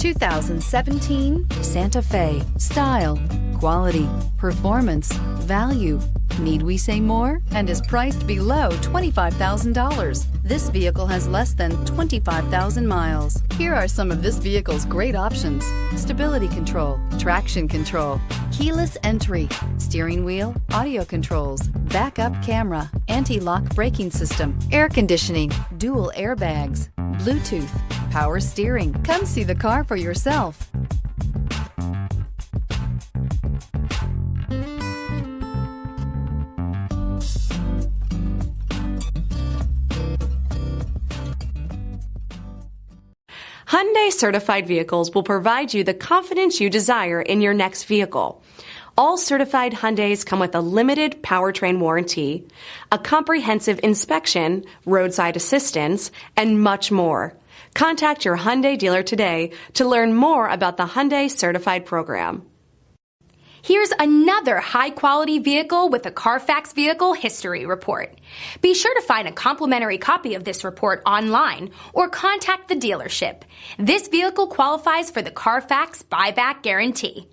2017 Santa Fe. Style, quality, performance, value. Need we say more? And is priced below $25,000. This vehicle has less than 25,000 miles. Here are some of this vehicle's great options: stability control, traction control, keyless entry, steering wheel audio controls, backup camera, anti-lock braking system, air conditioning, dual airbags, Bluetooth, power steering. Come see the car for yourself. Hyundai certified vehicles will provide you the confidence you desire in your next vehicle. All certified Hyundais come with a limited powertrain warranty, a comprehensive inspection, roadside assistance, and much more. Contact your Hyundai dealer today to learn more about the Hyundai Certified Program. Here's another high-quality vehicle with a Carfax Vehicle History Report. Be sure to find a complimentary copy of this report online or contact the dealership. This vehicle qualifies for the Carfax Buyback Guarantee.